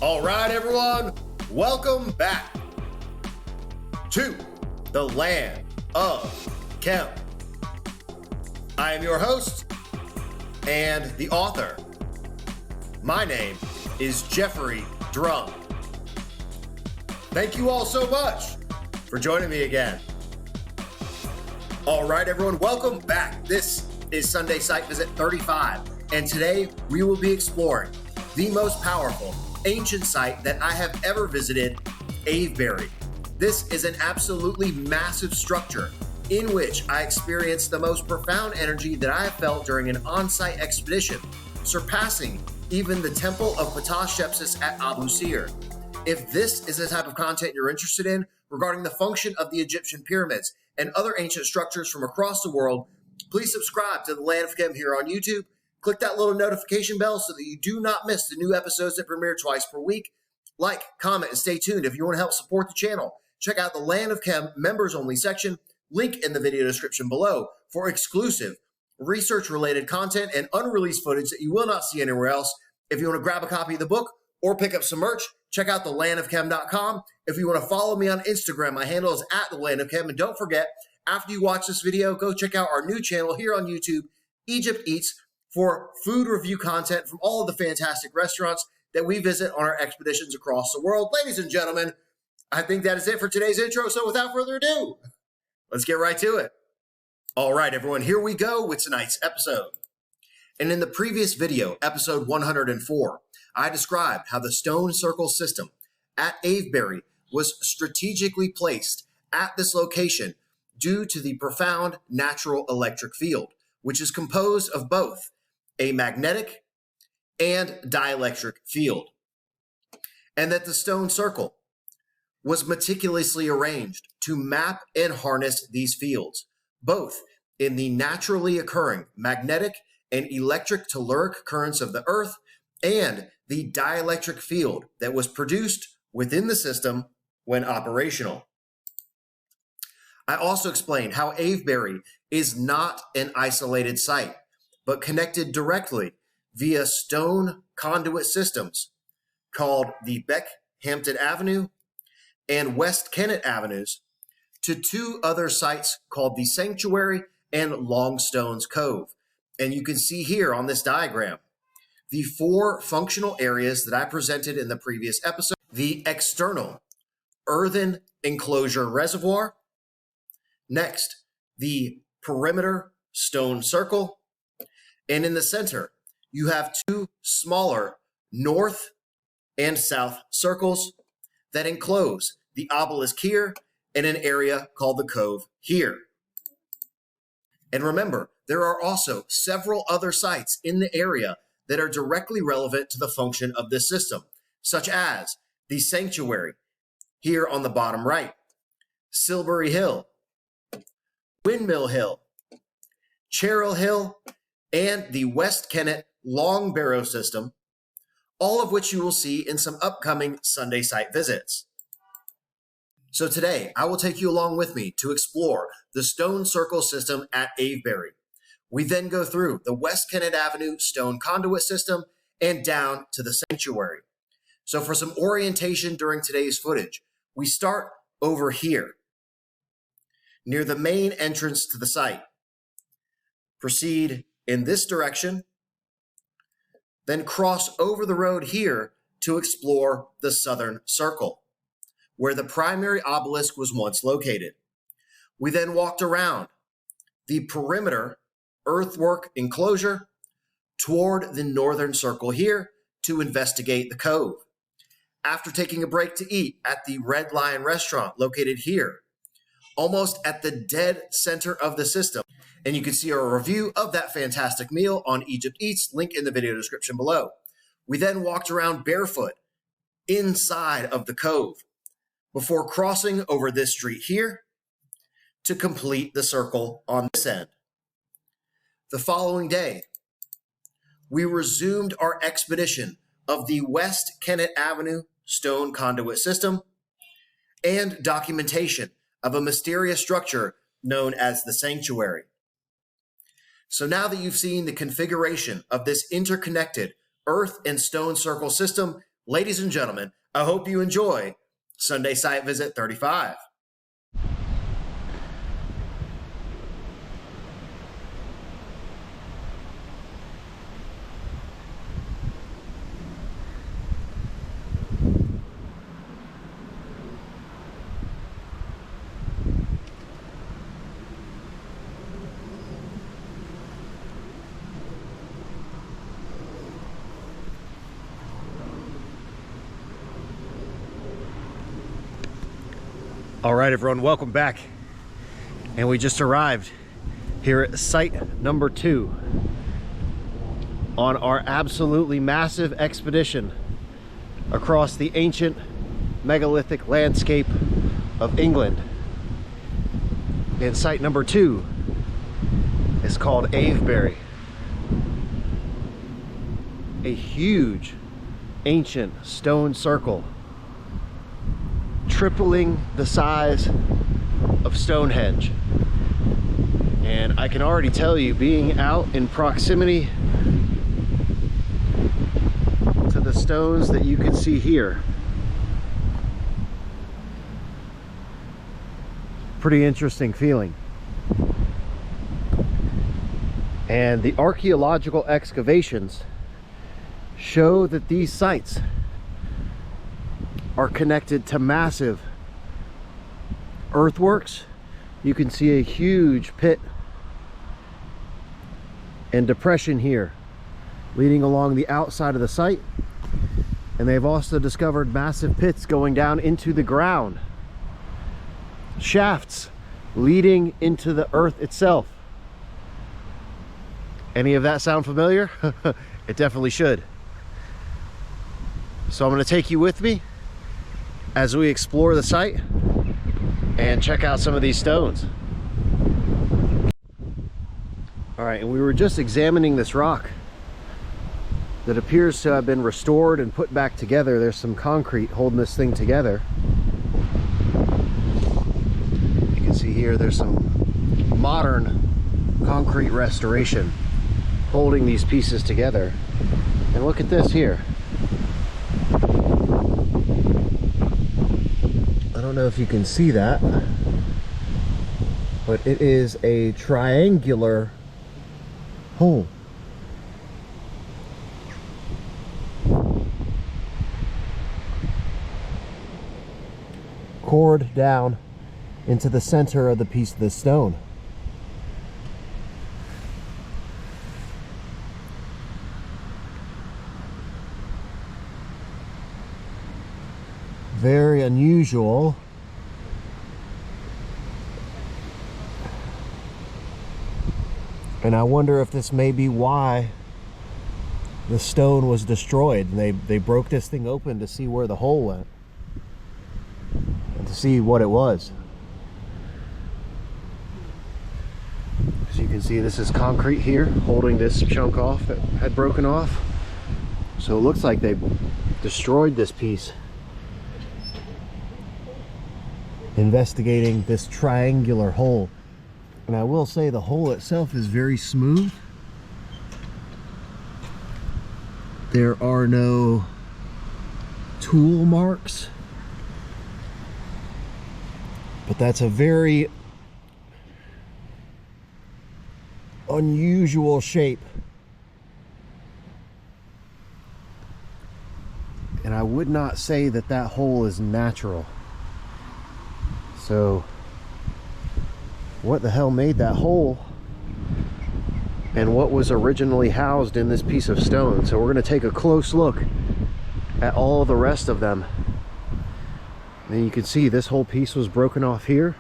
All right, everyone, welcome back to the land of Chem. I am your host and the author. My name is Jeffrey Drum. Thank you all so much for joining me again. All right, everyone, welcome back. This is Sunday Site Visit 35, and today we will be exploring the most powerful ancient site that I have ever visited, Avebury. This is an absolutely massive structure in which I experienced the most profound energy that I have felt during an on-site expedition, surpassing even the Temple of Ptah at Avebury. If this is the type of content you're interested in regarding the function of the Egyptian pyramids and other ancient structures from across the world, please subscribe to the Land of Chem here on YouTube. Click that little notification bell so that you do not miss the new episodes that premiere twice per week. Like, comment, and stay tuned if you want to help support the channel. Check out the Land of Chem members only section, link in the video description below, for exclusive research-related content and unreleased footage that you will not see anywhere else. If you want to grab a copy of the book or pick up some merch, check out thelandofchem.com. If you want to follow me on Instagram, my handle is @thelandofchem. And don't forget, after you watch this video, go check out our new channel here on YouTube, Egypt Eats, for food review content from all of the fantastic restaurants that we visit on our expeditions across the world. Ladies and gentlemen, I think that is it for today's intro. So without further ado, let's get right to it. All right, everyone, here we go with tonight's episode. And in the previous video, episode 104, I described how the stone circle system at Avebury was strategically placed at this location due to the profound natural electric field, which is composed of both a magnetic and dielectric field, and that the stone circle was meticulously arranged to map and harness these fields, both in the naturally occurring magnetic and electric telluric currents of the Earth and the dielectric field that was produced within the system when operational. I also explained how Avebury is not an isolated site, but connected directly via stone conduit systems called the Beckhampton Avenue and West Kennet Avenues to two other sites called the Sanctuary and Longstones Cove. And you can see here on this diagram the four functional areas that I presented in the previous episode: the external earthen enclosure reservoir, next, the perimeter stone circle, and in the center, you have two smaller north and south circles that enclose the obelisk here and an area called the cove here. And remember, there are also several other sites in the area that are directly relevant to the function of this system, such as the Sanctuary here on the bottom right, Silbury Hill, Windmill Hill, Cheryl Hill, and the West Kennet Long Barrow system, all of which you will see in some upcoming Sunday site visits. So today, I will take you along with me to explore the stone circle system at Avebury. We then go through the West Kennet Avenue stone conduit system and down to the Sanctuary. So for some orientation during today's footage, we start over here, near the main entrance to the site. Proceed in this direction, then cross over the road here to explore the southern circle, where the primary obelisk was once located. We then walked around the perimeter earthwork enclosure toward the northern circle here to investigate the cove. After taking a break to eat at the Red Lion restaurant located here, almost at the dead center of the system, and you can see our review of that fantastic meal on Egypt Eats, link in the video description below. We then walked around barefoot inside of the cove before crossing over this street here to complete the circle on this end. The following day, we resumed our expedition of the West Kennet Avenue stone conduit system and documentation of a mysterious structure known as the Sanctuary. So now that you've seen the configuration of this interconnected earth and stone circle system, Ladies and gentlemen, I hope you enjoy Sunday Site Visit 35. All right, everyone, welcome back. And we just arrived here at site number 2 on our absolutely massive expedition across the ancient megalithic landscape of England. And site number 2 is called Avebury, a huge ancient stone circle tripling the size of Stonehenge. And I can already tell you, being out in proximity to the stones that you can see here, pretty interesting feeling. And the archaeological excavations show that these sites are connected to massive earthworks. You can see a huge pit and depression here leading along the outside of the site, and they've also discovered massive pits going down into the ground, shafts leading into the earth itself. Any of that sound familiar? It definitely should. So I'm going to take you with me as we explore the site and check out some of these stones. All right, and we were just examining this rock that appears to have been restored and put back together. There's some concrete holding this thing together. You can see here there's some modern concrete restoration holding these pieces together. And look at this here. I don't know if you can see that, but it is a triangular hole. Cored down into the center of the piece of the stone. Very unusual. And I wonder if this may be why the stone was destroyed. They broke this thing open to see where the hole went and to see what it was. As you can see, this is concrete here holding this chunk off that had broken off. So it looks like they destroyed this piece, investigating this triangular hole. And I will say the hole itself is very smooth. There are no tool marks, but that's a very unusual shape. And I would not say that that hole is natural. So what the hell made that hole, and what was originally housed in this piece of stone? So we're going to take a close look at all the rest of them. And you can see this whole piece was broken off here.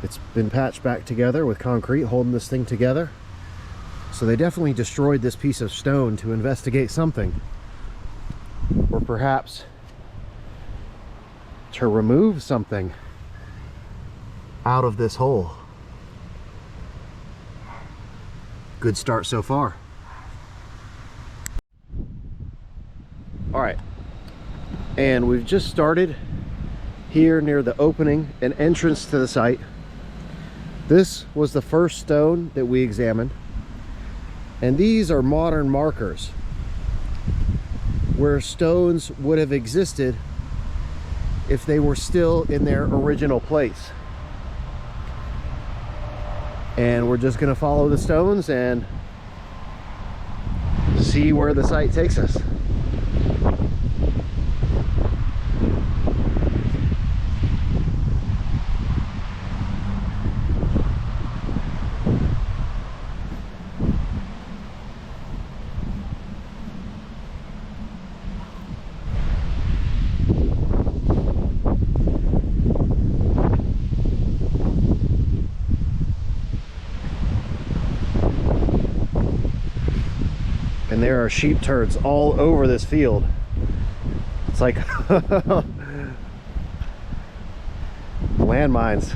It's been patched back together with concrete holding this thing together. So they definitely destroyed this piece of stone to investigate something, or perhaps to remove something out of this hole. Good start so far. All right, and we've just started here near the opening and entrance to the site. This was the first stone that we examined, and these are modern markers. where stones would have existed if they were still in their original place. And we're just gonna follow the stones and see where the site takes us. And there are sheep turds all over this field. It's like landmines.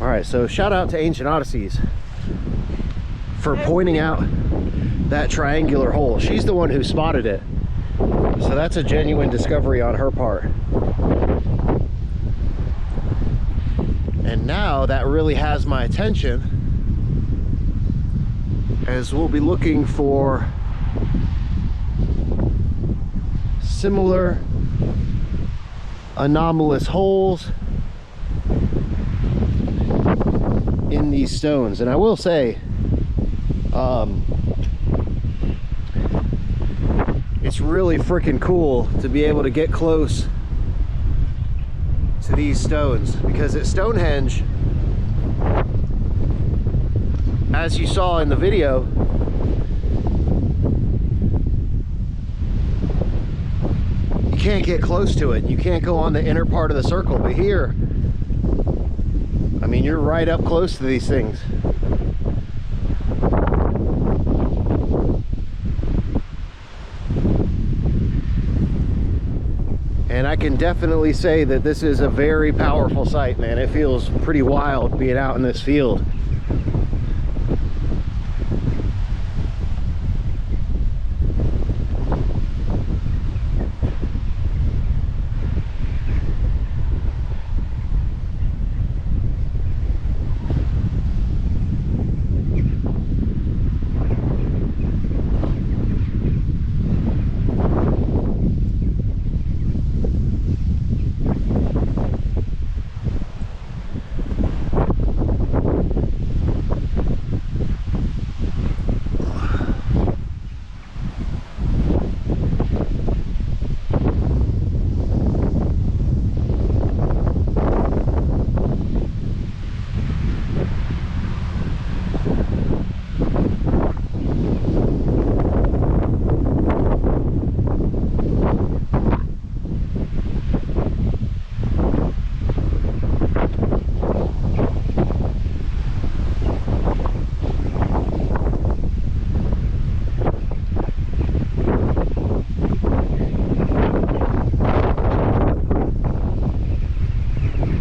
All right, so shout out to Ancient Odysseys for pointing out that triangular hole. She's the one who spotted it, so that's a genuine discovery on her part. And now that really has my attention, as we'll be looking for similar anomalous holes in these stones. And I will say, it's really freaking cool to be able to get close to these stones, because at Stonehenge, as you saw in the video, you can't get close to it. You can't go on the inner part of the circle. But here, I mean, you're right up close to these things. And I can definitely say that this is a very powerful site, man. It feels pretty wild being out in this field.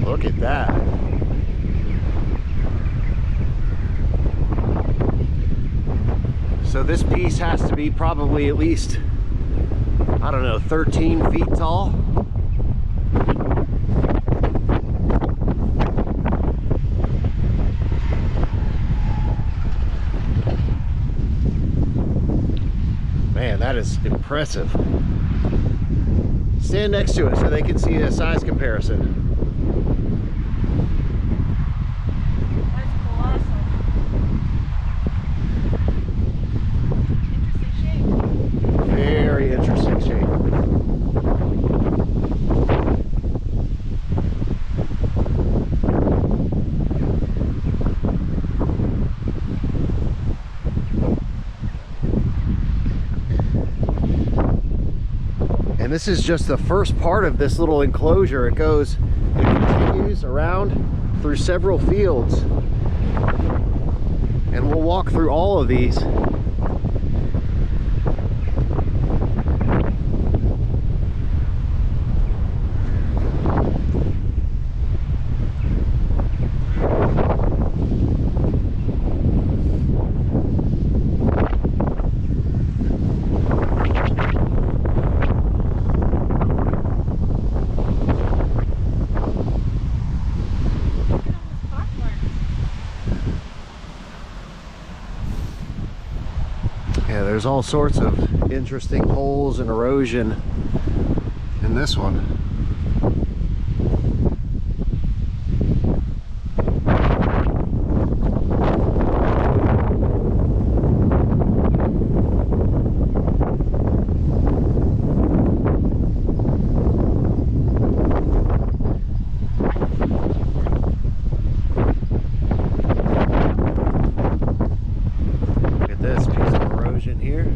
Look at that. So this piece has to be probably at least, I don't know, 13 feet tall. Man, that is impressive. Stand next to it so they can see a size comparison. And this is just the first part of this little enclosure. It continues around through several fields, and we'll walk through all of these. there's all sorts of interesting holes and erosion in this one. This piece of erosion here.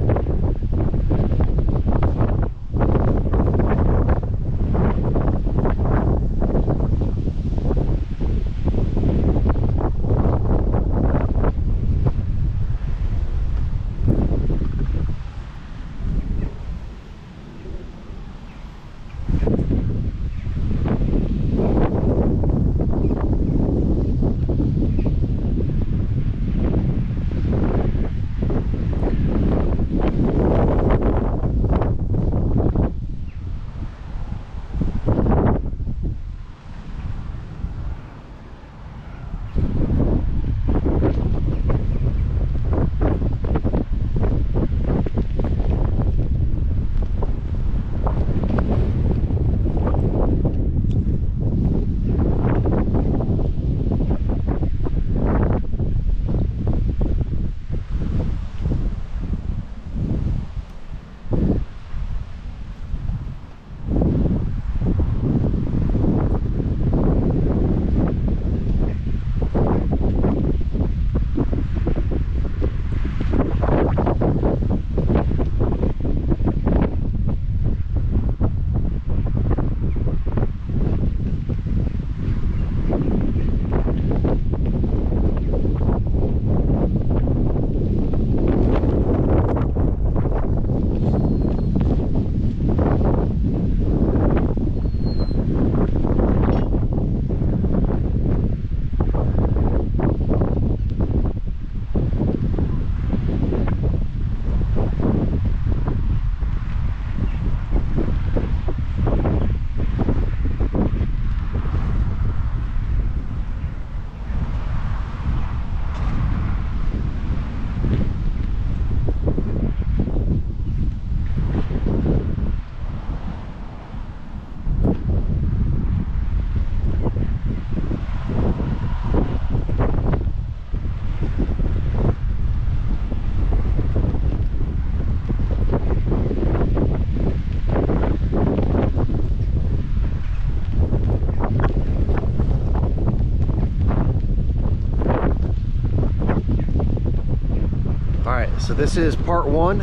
So this is part one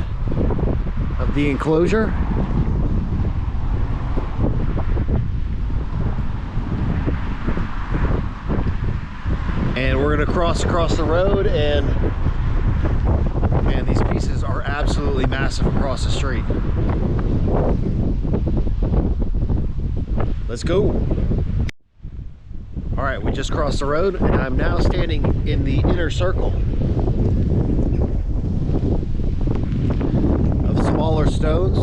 of the enclosure. And we're gonna cross across the road, and man, these pieces are absolutely massive across the street. Let's go. All right, we just crossed the road, and I'm now standing in the inner circle of smaller stones.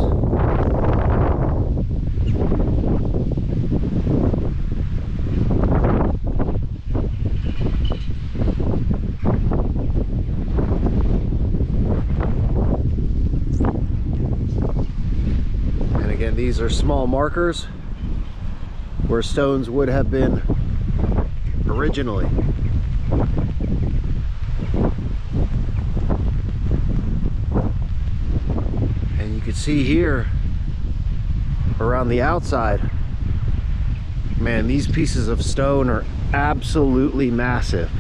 And again, these are small markers where stones would have been originally. And you can see here around the outside, man, these pieces of stone are absolutely massive.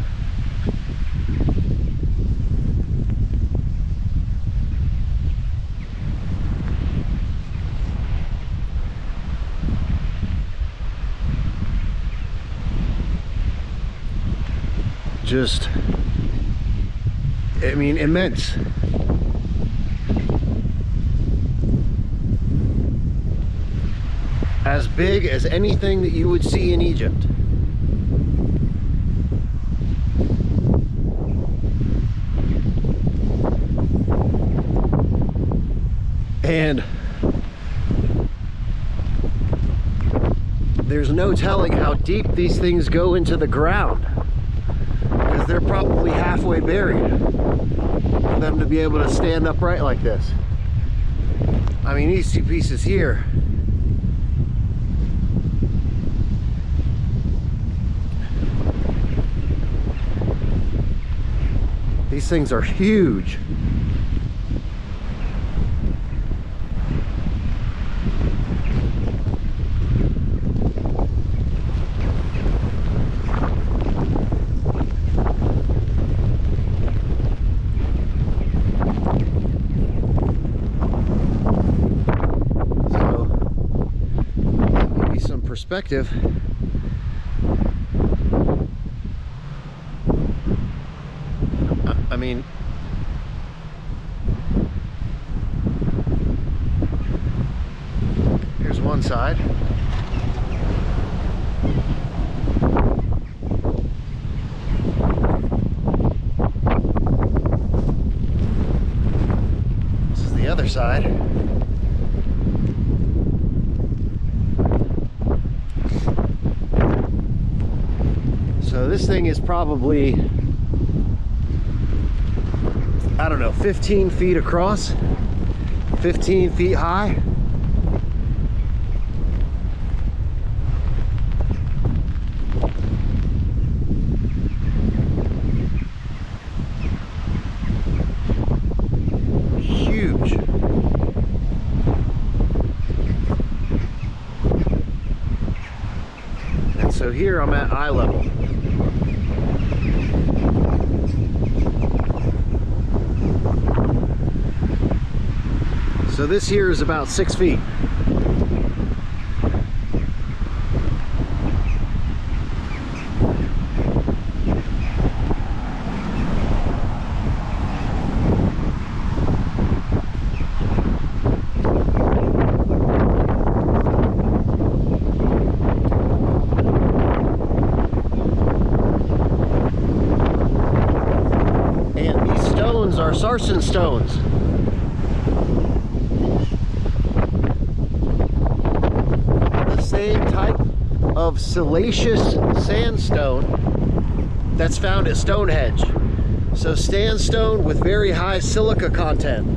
Just, I mean, immense. As big as anything that you would see in Egypt. And there's no telling how deep these things go into the ground, because they're probably halfway buried. them to be able to stand upright like this. I mean, these two pieces here, these things are huge. Perspective. I mean, here's one side. This is the other side. So this thing is probably, I don't know, 15 feet across, 15 feet high. Huge. And so here I'm at eye level. So this here is about 6 feet. And these stones are sarsen stones. Same type of siliceous sandstone that's found at Stonehenge. So sandstone with very high silica content.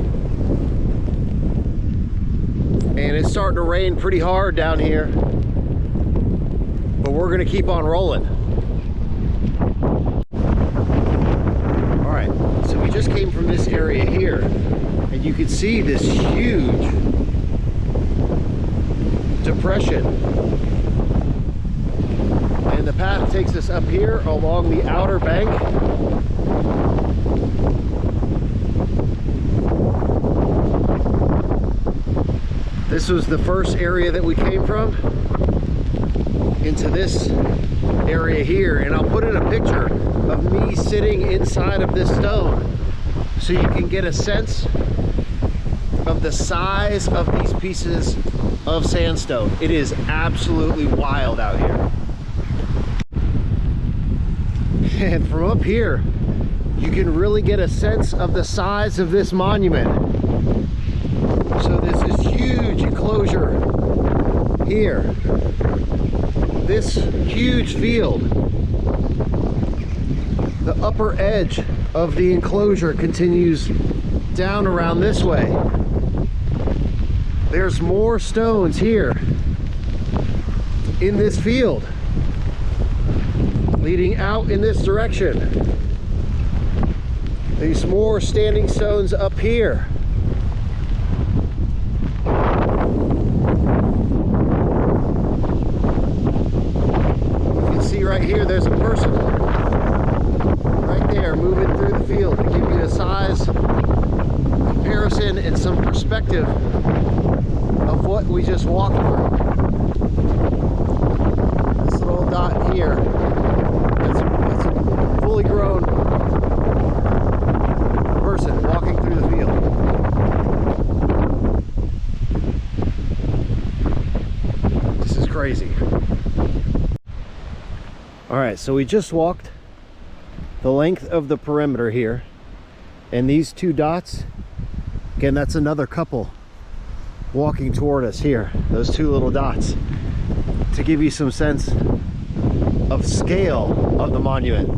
And it's starting to rain pretty hard down here, but we're gonna keep on rolling. All right, so we just came from this area here, and you can see this huge depression, and the path takes us up here along the outer bank. This was the first area that we came from, into this area here, and I'll put in a picture of me sitting inside of this stone so you can get a sense of the size of these pieces of sandstone. It is absolutely wild out here. And from up here, you can really get a sense of the size of this monument. So this is huge enclosure here. This huge field. The upper edge of the enclosure continues down around this way. There's more stones here in this field, leading out in this direction. There's more standing stones up here. You can see right here, there's a person right there moving through the field to give you a size comparison and some perspective of what we just walked through. This little dot here, that's a fully grown person walking through the field. This is crazy. All right, so we just walked the length of the perimeter here, and these two dots, again, that's another couple walking toward us here, those two little dots, to give you some sense of scale of the monument.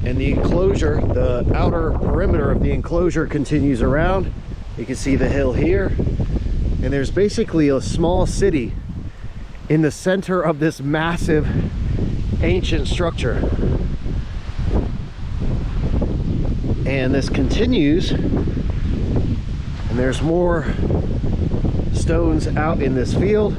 And the enclosure, the outer perimeter of the enclosure continues around. You can see the hill here. And there's basically a small city in the center of this massive ancient structure. And this continues, and there's more stones out in this field.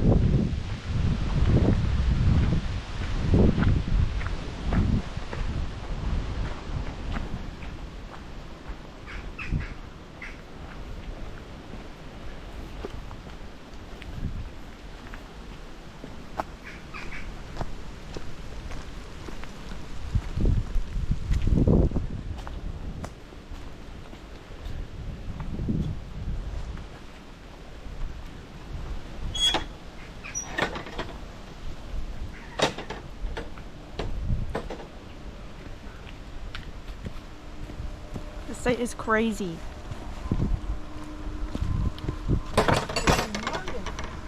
This site is crazy.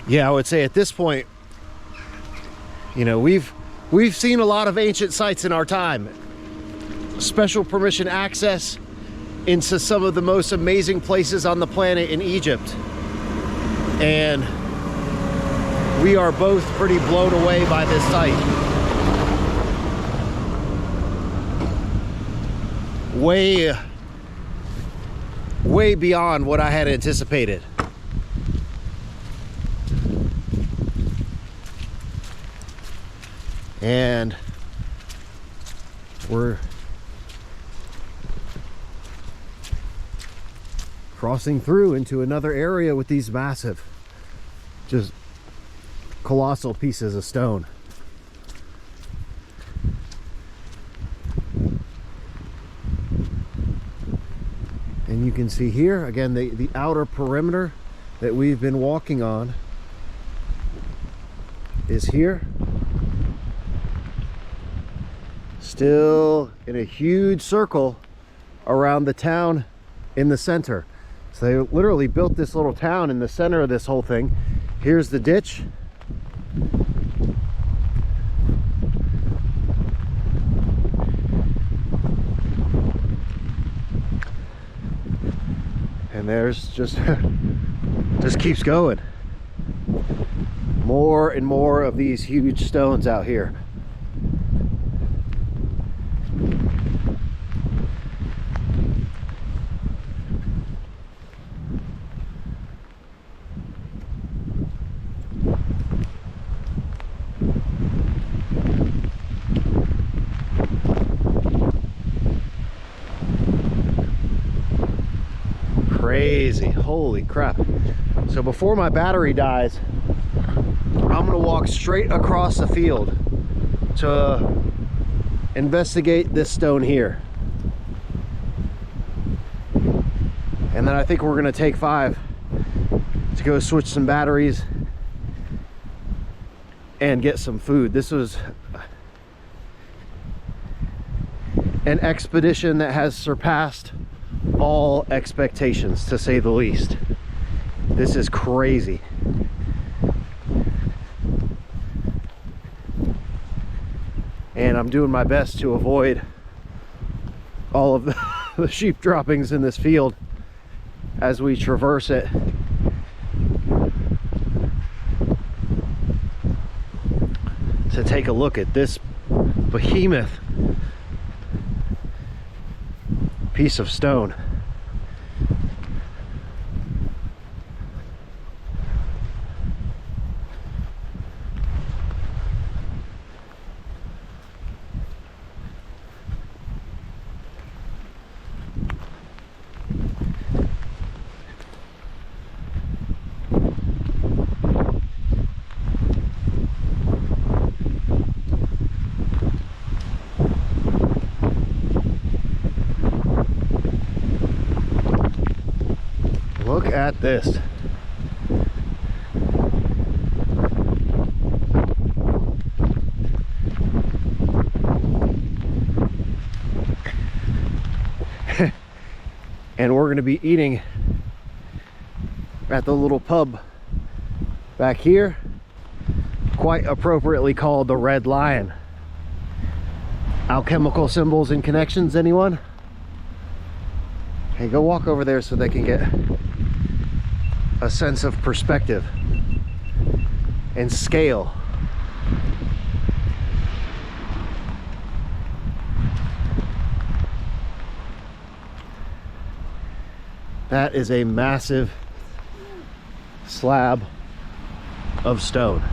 Yeah, I would say at this point, you know, we've seen a lot of ancient sites in our time. Special permission access into some of the most amazing places on the planet in Egypt. And we are both pretty blown away by this site. Way beyond what I had anticipated. And we're crossing through into another area with these massive, just colossal pieces of stone. And you can see here again the outer perimeter that we've been walking on is here, still in a huge circle around the town in the center. So they literally built this little town in the center of this whole thing. Here's the ditch. And there's just keeps going. More and more of these huge stones out here. Crazy, holy crap. So before my battery dies, I'm gonna walk straight across the field to investigate this stone here. And then I think we're gonna take 5 to go switch some batteries and get some food. This was an expedition that has surpassed all expectations, to say the least. This is crazy. And I'm doing my best to avoid all of the sheep droppings in this field as we traverse it. To take a look at this behemoth piece of stone. Look at this. And we're going to be eating at the little pub back here, quite appropriately called the Red Lion. Alchemical symbols and connections, anyone? Hey, go walk over there so they can get a sense of perspective and scale. That is a massive slab of stone.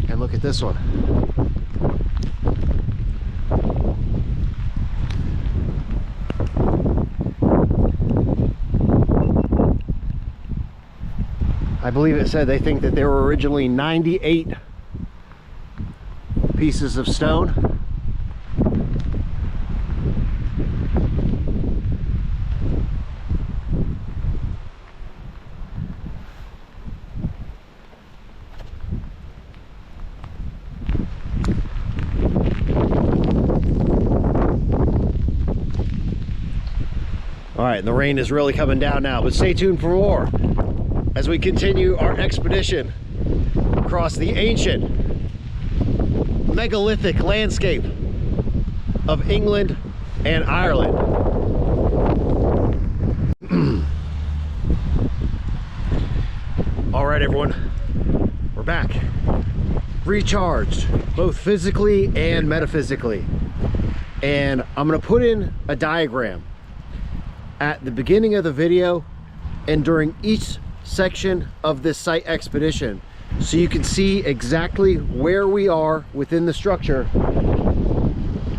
And look at this one. I believe it said they think that there were originally 98 pieces of stone. All right, and the rain is really coming down now, but stay tuned for more as we continue our expedition across the ancient megalithic landscape of England and Ireland. All right, everyone, we're back, recharged, both physically and metaphysically. And I'm gonna put in a diagram at the beginning of the video and during each section of this site expedition, so you can see exactly where we are within the structure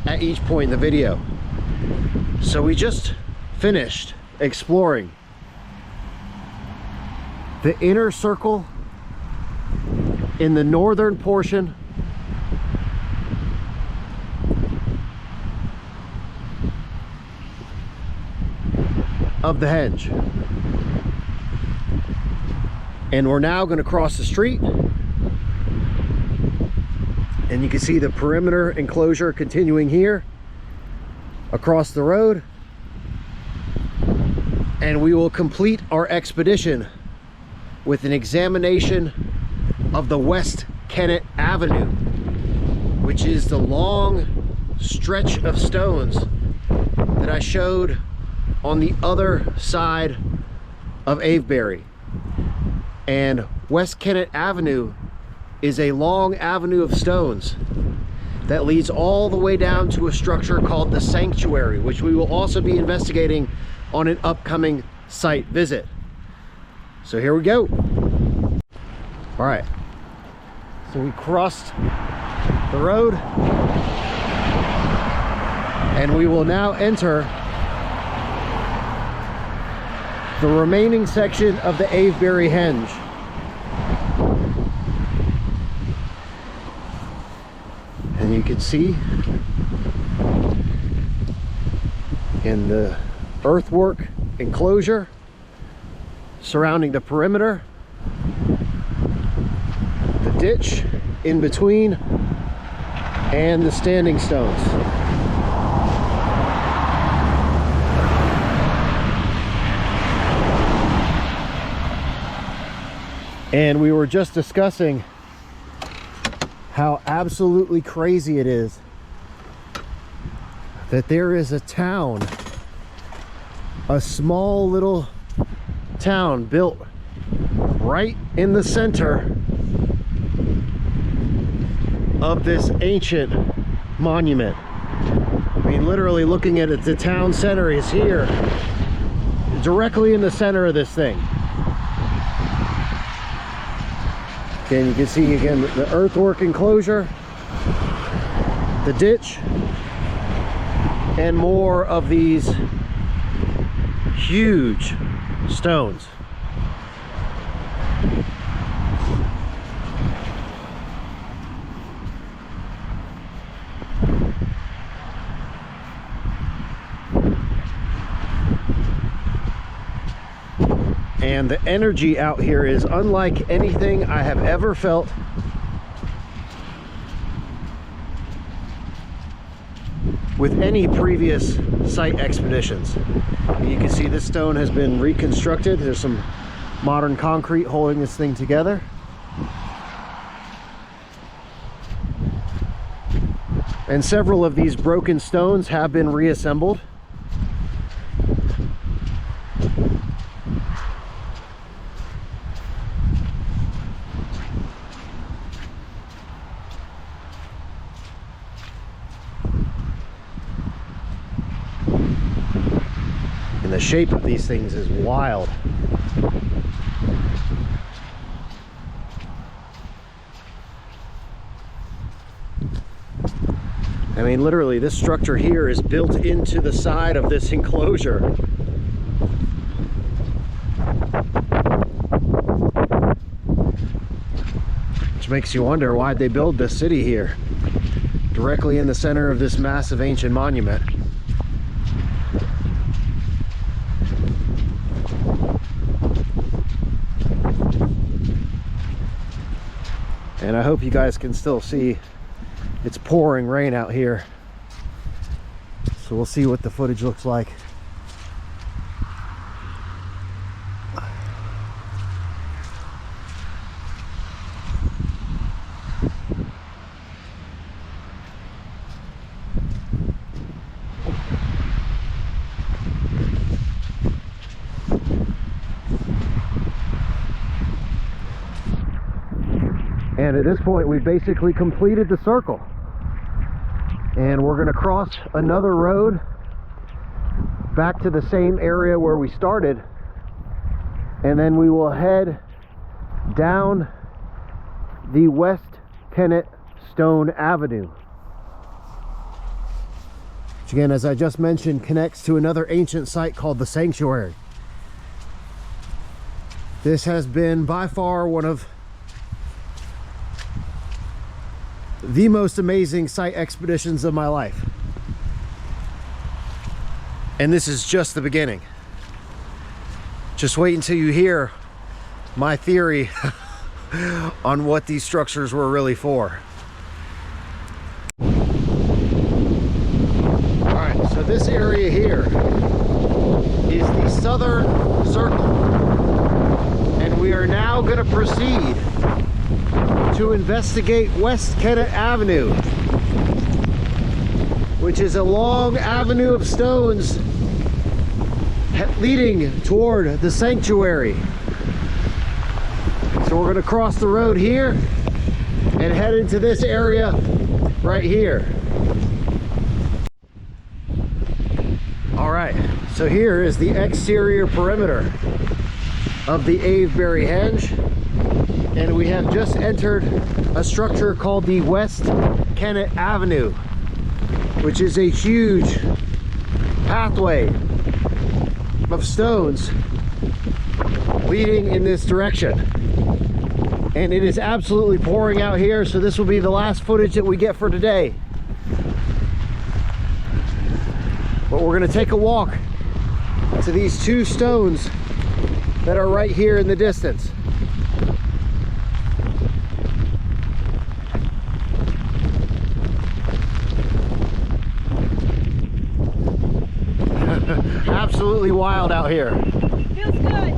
at each point in the video. So we just finished exploring the inner circle in the northern portion of the henge. And we're now going to cross the street, and you can see the perimeter enclosure continuing here across the road, and we will complete our expedition with an examination of the West Kennet Avenue, which is the long stretch of stones that I showed on the other side of Avebury. And West Kennet Avenue is a long avenue of stones that leads all the way down to a structure called the Sanctuary, which we will also be investigating on an upcoming site visit. So here we go. All right, so we crossed the road and we will now enter the remaining section of the Avebury henge. And you can see in the earthwork enclosure surrounding the perimeter, the ditch in between, and the standing stones. And we were just discussing how absolutely crazy it is that there is a town, a small little town built right in the center of this ancient monument. I mean, literally looking at it, the town center is here, directly in the center of this thing. And you can see again the earthwork enclosure, the ditch, and more of these huge stones. And the energy out here is unlike anything I have ever felt. With any previous site expeditions. You can see this stone has been reconstructed. There's some modern concrete holding this thing together. And several of these broken stones have been reassembled. And the shape of these things is wild. I mean, literally, this structure here is built into the side of this enclosure. Which makes you wonder, why'd they build this city here, directly in the center of this massive ancient monument. And I hope you guys can still see it's pouring rain out here. So we'll see what the footage looks like. And at this point, we've basically completed the circle. And we're going to cross another road back to the same area where we started. And then we will head down the West Kennet Stone Avenue. Which again, as I just mentioned, connects to another ancient site called the Sanctuary. This has been by far one of the most amazing site expeditions of my life. And this is just the beginning. Just wait until you hear my theory on what these structures were really for. Alright, so this area here is the southern circle. And we are now going to proceed to investigate West Kennet Avenue, which is a long avenue of stones leading toward the sanctuary. So we're going to cross the road here and head into this area right here. All right, so here is the exterior perimeter of the Avebury Henge. And we have just entered a structure called the West Kennet Avenue, which is a huge pathway of stones leading in this direction. And it is absolutely pouring out here, so this will be the last footage that we get for today. But we're going to take a walk to these two stones that are right here in the distance. Absolutely wild out here. Feels good.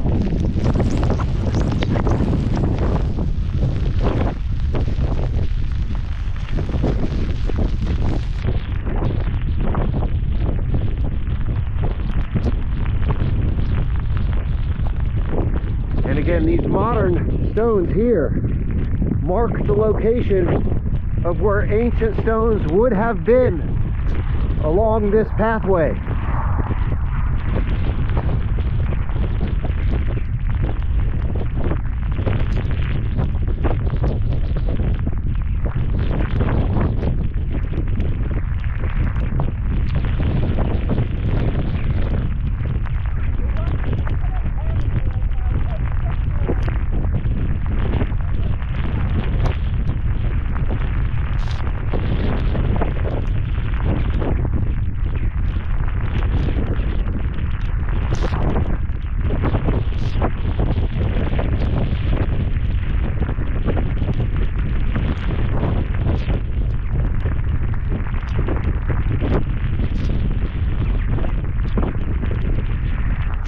And again, these modern stones here mark the location of where ancient stones would have been along this pathway.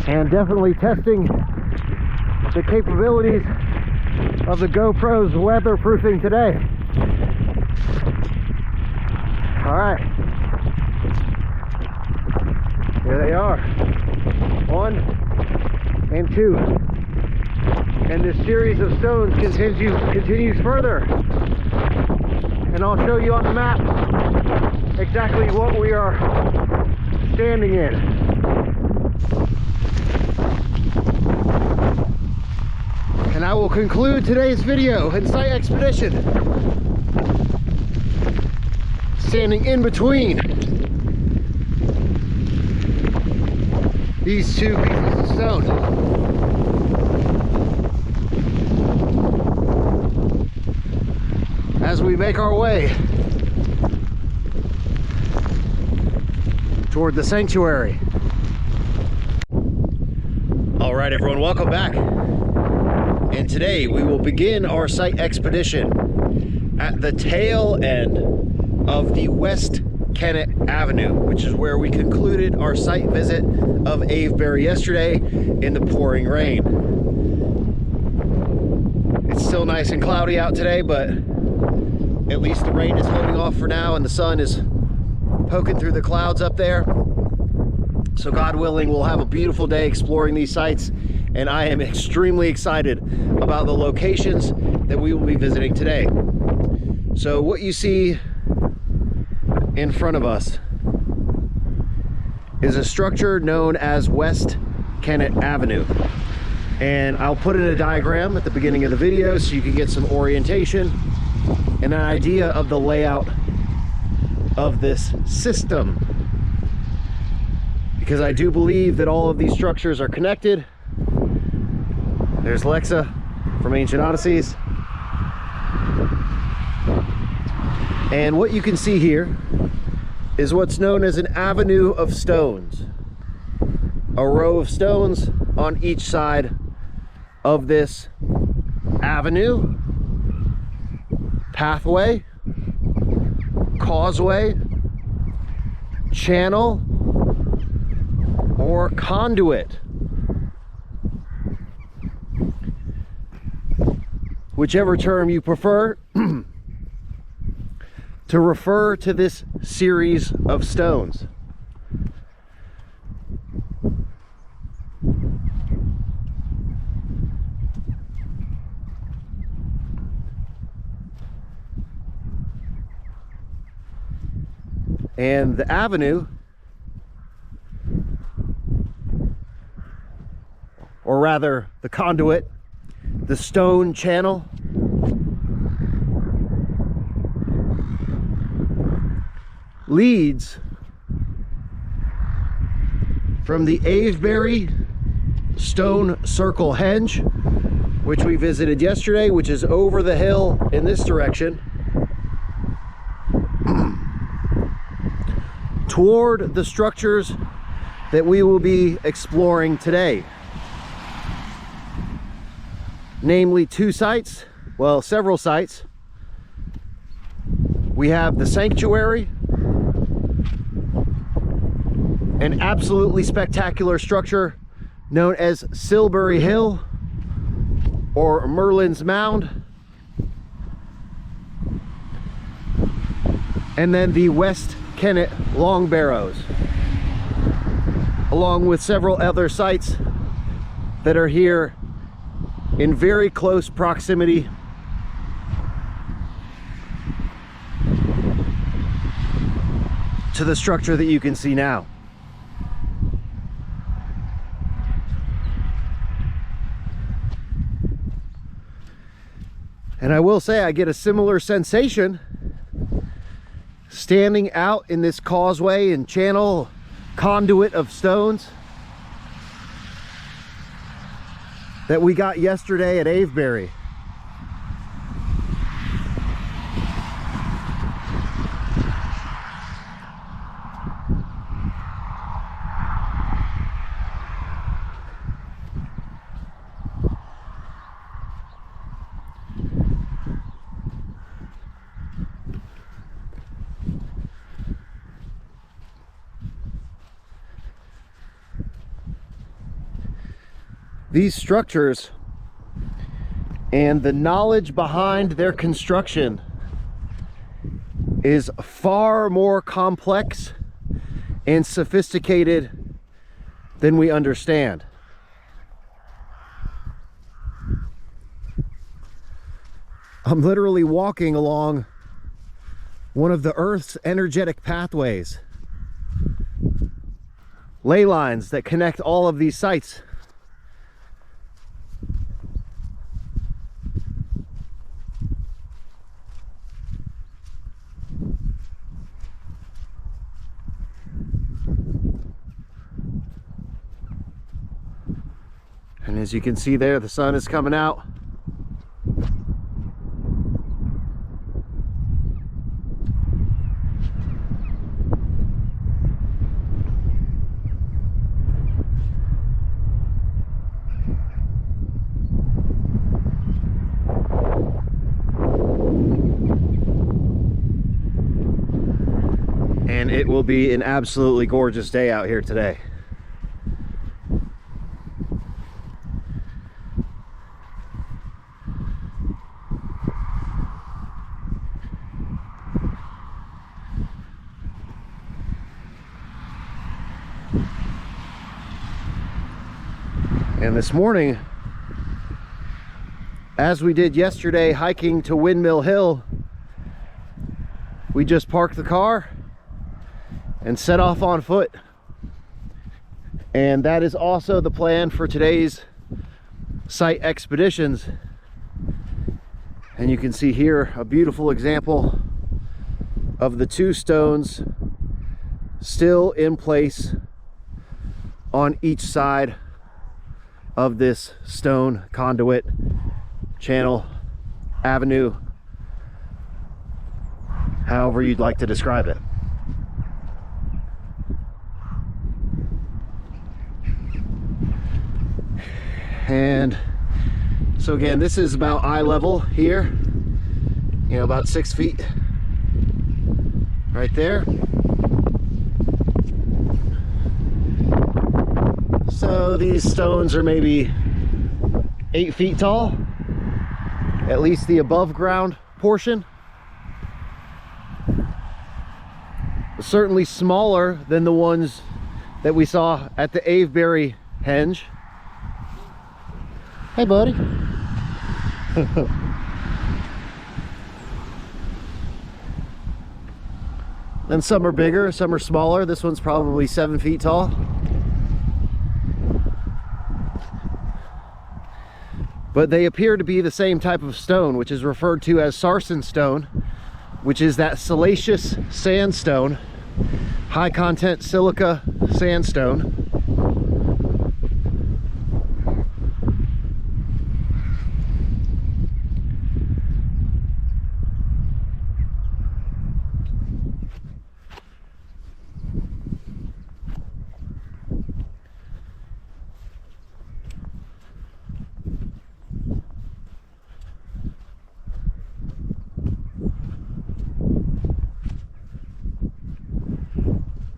And definitely testing the capabilities of the GoPro's weatherproofing today. All right. Here they are. 1 and 2. And this series of stones continues further. And I'll show you on the map exactly what we are standing in. And I will conclude today's video and site expedition standing in between these two pieces of stone. As we make our way toward the sanctuary. All right, everyone, welcome back. And today we will begin our site expedition at the tail end of the West Kennet Avenue, which is where we concluded our site visit of Avebury yesterday in the pouring rain. It's still nice and cloudy out today, but at least the rain is holding off for now and the sun is poking through the clouds up there. So God willing, we'll have a beautiful day exploring these sites, and I am extremely excited about the locations that we will be visiting today. So what you see in front of us is a structure known as West Kennet Avenue. And I'll put in a diagram at the beginning of the video so you can get some orientation and an idea of the layout of this system. Because I do believe that all of these structures are connected. There's Lexa from Ancient Odysseys. And what you can see here is what's known as an avenue of stones. A row of stones on each side of this avenue, pathway, causeway, channel, or conduit. Whichever term you prefer to refer to this series of stones. And the avenue, or rather the conduit, the stone channel, leads from the Avebury stone circle henge, which we visited yesterday, which is over the hill in this direction, toward the structures that we will be exploring today. Namely two sites, well, several sites. We have the sanctuary, an absolutely spectacular structure known as Silbury Hill or Merlin's Mound. And then the West Kennet Long Barrows, along with several other sites that are here in very close proximity to the structure that you can see now. And I will say I get a similar sensation standing out in this causeway and channel conduit of stones that we got yesterday at Avebury. These structures and the knowledge behind their construction is far more complex and sophisticated than we understand. I'm literally walking along one of the Earth's energetic pathways, ley lines that connect all of these sites. And as you can see there, the sun is coming out. And it will be an absolutely gorgeous day out here today. And this morning, as we did yesterday hiking to Windmill Hill, we just parked the car and set off on foot. And that is also the plan for today's site expeditions. And you can see here a beautiful example of the two stones still in place on each side of this stone conduit, channel, avenue, however you'd like to describe it. And so again, this is about eye level here, you know, about 6 feet right there. So these stones are maybe 8 feet tall, at least the above ground portion. Certainly smaller than the ones that we saw at the Avebury henge. Hey, buddy. And some are bigger, some are smaller. This one's probably 7 feet tall. But they appear to be the same type of stone, which is referred to as sarsen stone, which is that siliceous sandstone, high content silica sandstone.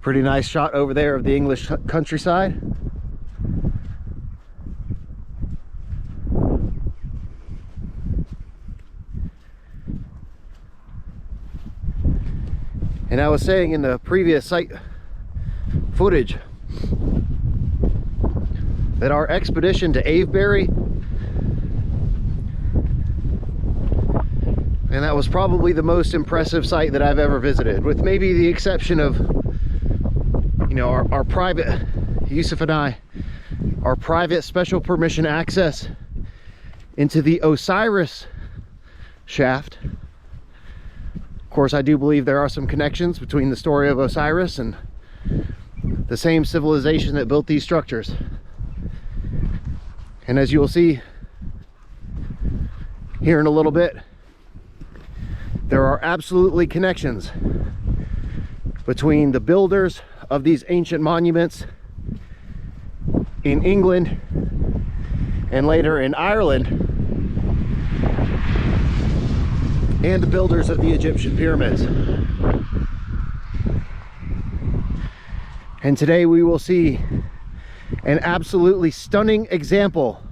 Pretty nice shot over there of the English countryside. And I was saying in the previous site footage that our expedition to Avebury, and that was probably the most impressive site that I've ever visited, with maybe the exception of, you know, our private, Yusuf and I, our private special permission access into the Osiris shaft. Of course, I do believe there are some connections between the story of Osiris and the same civilization that built these structures. And as you will see here in a little bit, there are absolutely connections between the builders of these ancient monuments in England and later in Ireland and the builders of the Egyptian pyramids. And today we will see an absolutely stunning example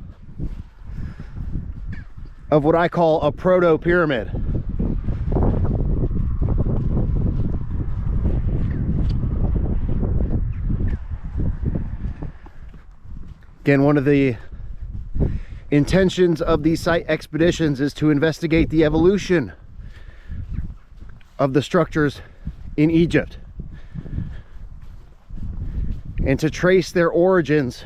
of what I call a proto-pyramid. Again, one of the intentions of these site expeditions is to investigate the evolution of the structures in Egypt and to trace their origins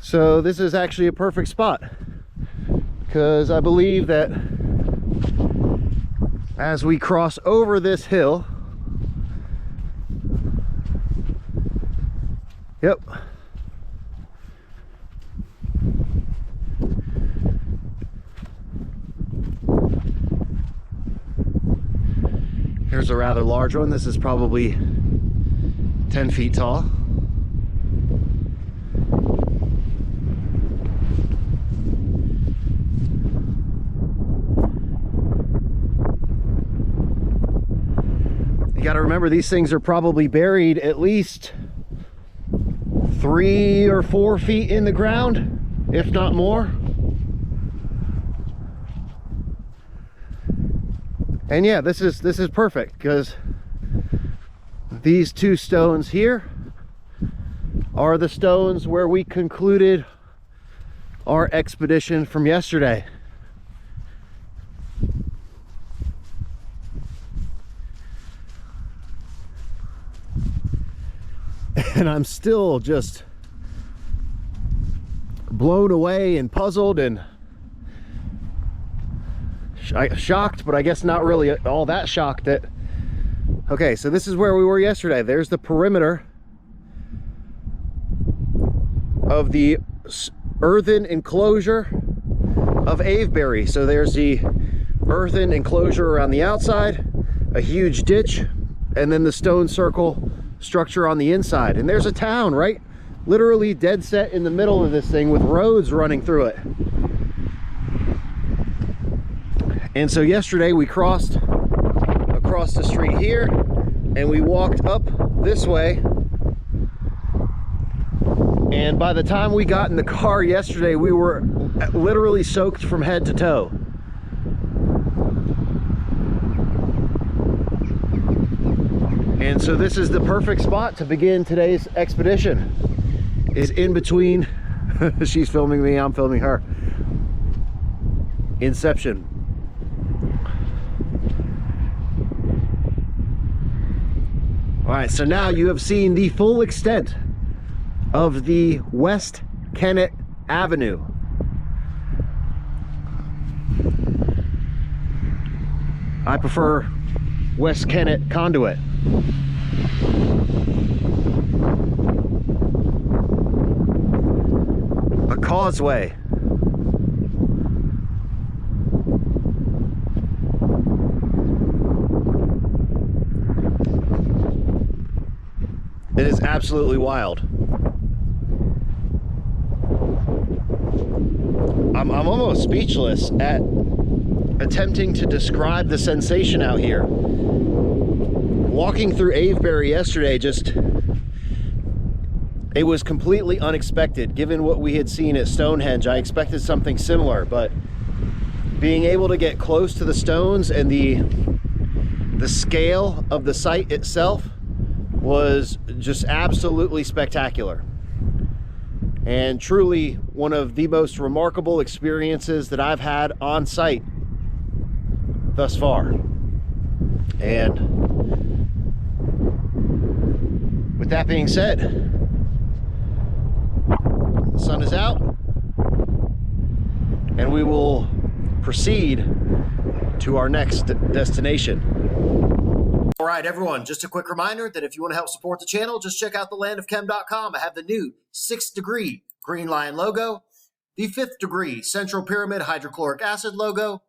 So this is actually a perfect spot, because I believe that as we cross over this hill, yep, here's a rather large one. This is probably 10 feet tall. You got to remember, these things are probably buried at least 3 or 4 feet in the ground, if not more. And yeah, this is perfect, because these two stones here are the stones where we concluded our expedition from yesterday. And I'm still just blown away and puzzled and shocked, but I guess not really all that shocked that, okay, so this is where we were yesterday. There's the perimeter of the earthen enclosure of Avebury. So there's the earthen enclosure around the outside, a huge ditch, and then the stone circle structure on the inside. And there's a town right literally dead set in the middle of this thing with roads running through it. And so yesterday we crossed across the street here and we walked up this way, and by the time we got in the car yesterday, we were literally soaked from head to toe. And so this is the perfect spot to begin today's expedition. Is in between she's filming me, I'm filming her. Inception. All right, so now you have seen the full extent of the West Kennet Avenue. I prefer West Kennet Conduit. A causeway. It is absolutely wild. I'm almost speechless at attempting to describe the sensation out here. Walking through Avebury yesterday, it was completely unexpected. Given what we had seen at Stonehenge, I expected something similar, but being able to get close to the stones and the scale of the site itself was just absolutely spectacular. And truly one of the most remarkable experiences that I've had on site thus far. And with that being said, the sun is out and we will proceed to our next destination. All right, everyone, just a quick reminder that if you want to help support the channel, just check out thelandofchem.com. I have the new 6th degree green lion logo, the 5th degree central pyramid hydrochloric acid logo,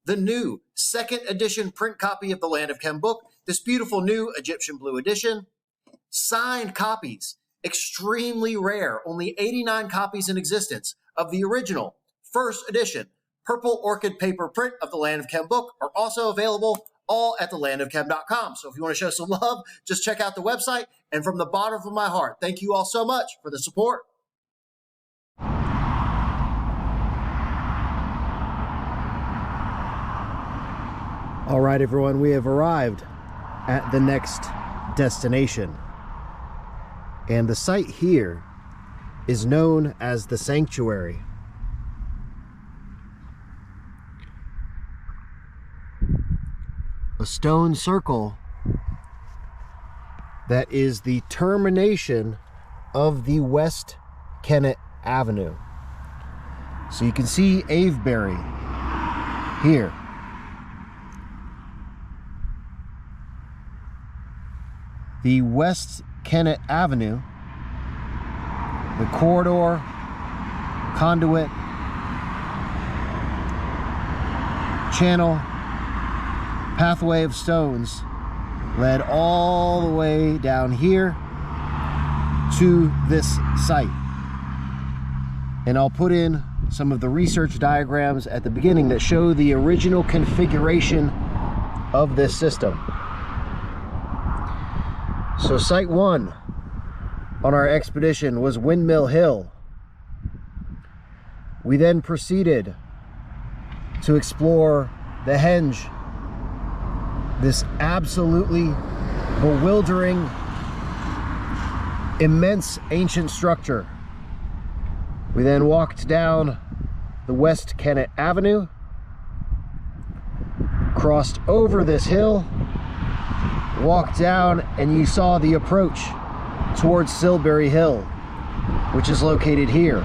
the new 2nd edition print copy of the Land of Chem book, this beautiful new Egyptian blue edition, signed copies, extremely rare, only 89 copies in existence of the original 1st edition purple orchid paper print of the Land of Chem book are also available, all at thelandofchem.com. So if you want to show some love, just check out the website. And from the bottom of my heart, thank you all so much for the support. All right, everyone, we have arrived at the next destination. And the site here is known as the Sanctuary. A stone circle that is the termination of the West Kennet Avenue. So you can see Avebury here. The West Kennet Avenue, the corridor, conduit, channel, pathway of stones led all the way down here to this site. And I'll put in some of the research diagrams at the beginning that show the original configuration of this system. So site 1 on our expedition was Windmill Hill. We then proceeded to explore the Henge, this absolutely bewildering, immense ancient structure. We then walked down the West Kennet Avenue, crossed over this hill, walked down, and you saw the approach towards Silbury Hill, which is located here.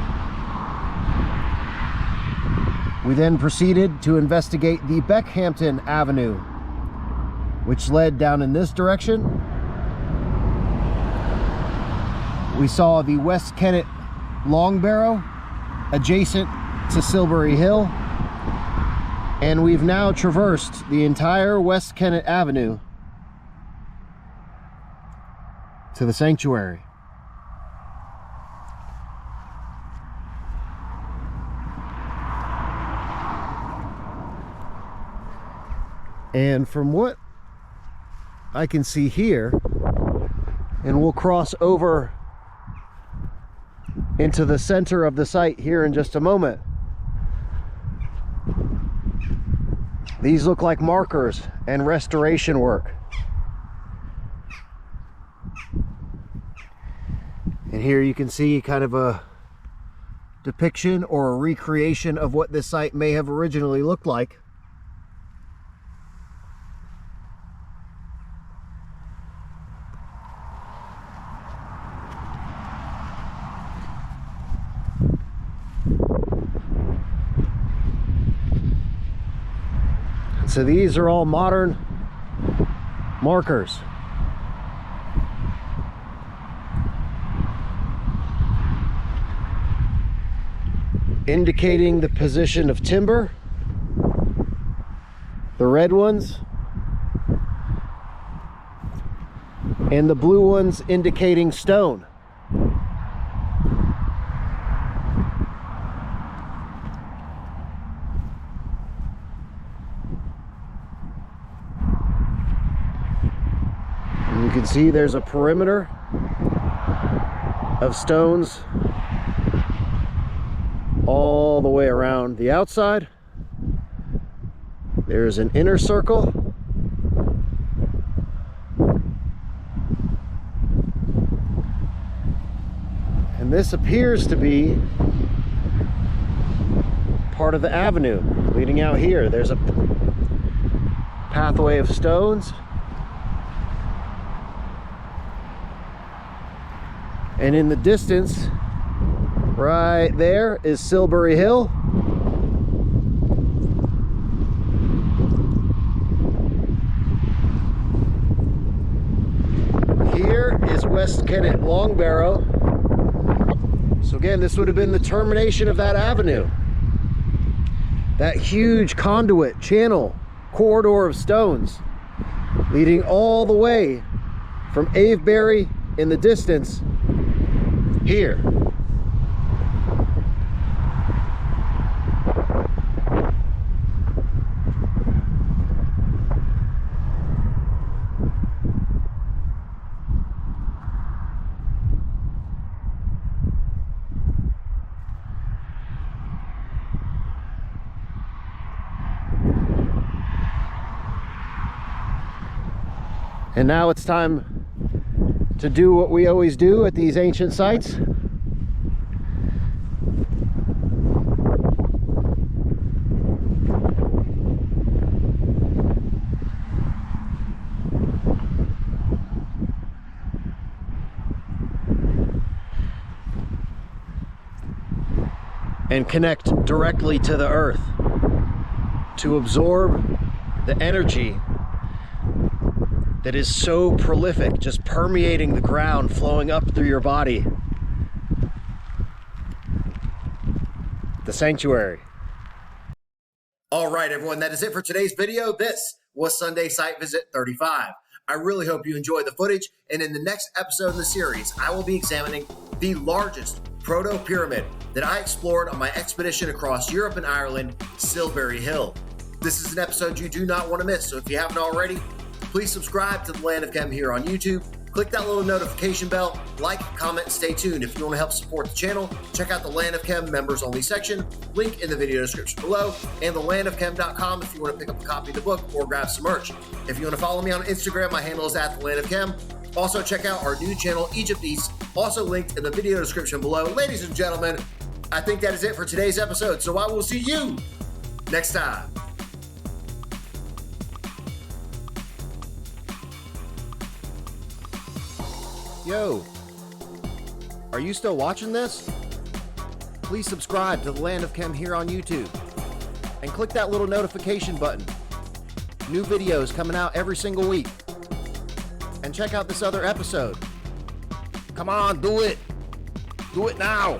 We then proceeded to investigate the Beckhampton Avenue, which led down in this direction. We saw the West Kennet Long Barrow adjacent to Silbury Hill, and we've now traversed the entire West Kennet Avenue to the Sanctuary. And from what I can see here, and we'll cross over into the center of the site here in just a moment, these look like markers and restoration work. And here you can see kind of a depiction or a recreation of what this site may have originally looked like. So these are all modern markers. Indicating the position of timber. The red ones. And the blue ones indicating stone. You can see there's a perimeter of stones all the way around the outside. There's an inner circle. And this appears to be part of the avenue leading out here. There's a pathway of stones. And in the distance, right there, is Silbury Hill. Here is West Kennet Long Barrow. So again, this would have been the termination of that avenue. That huge conduit, channel, corridor of stones leading all the way from Avebury in the distance here. And now it's time to do what we always do at these ancient sites. And connect directly to the earth to absorb the energy that is so prolific, just permeating the ground, flowing up through your body. The sanctuary. All right, everyone, that is it for today's video. This was Sunday Site Visit 35. I really hope you enjoyed the footage, and in the next episode in the series, I will be examining the largest proto-pyramid that I explored on my expedition across Europe and Ireland, Silbury Hill. This is an episode you do not want to miss, so if you haven't already, please subscribe to the Land of Chem here on YouTube. Click that little notification bell, like, comment, and stay tuned. If you want to help support the channel, check out the Land of Chem members only section, link in the video description below, and thelandofchem.com if you want to pick up a copy of the book or grab some merch. If you want to follow me on Instagram, my handle is @thelandofchem. Also, check out our new channel, Egypt East, also linked in the video description below. Ladies and gentlemen, I think that is it for today's episode, so I will see you next time. Yo, are you still watching this? Please subscribe to the Land of Chem here on YouTube and click that little notification button. New videos coming out every single week. And check out this other episode. Come on, do it. Do it now.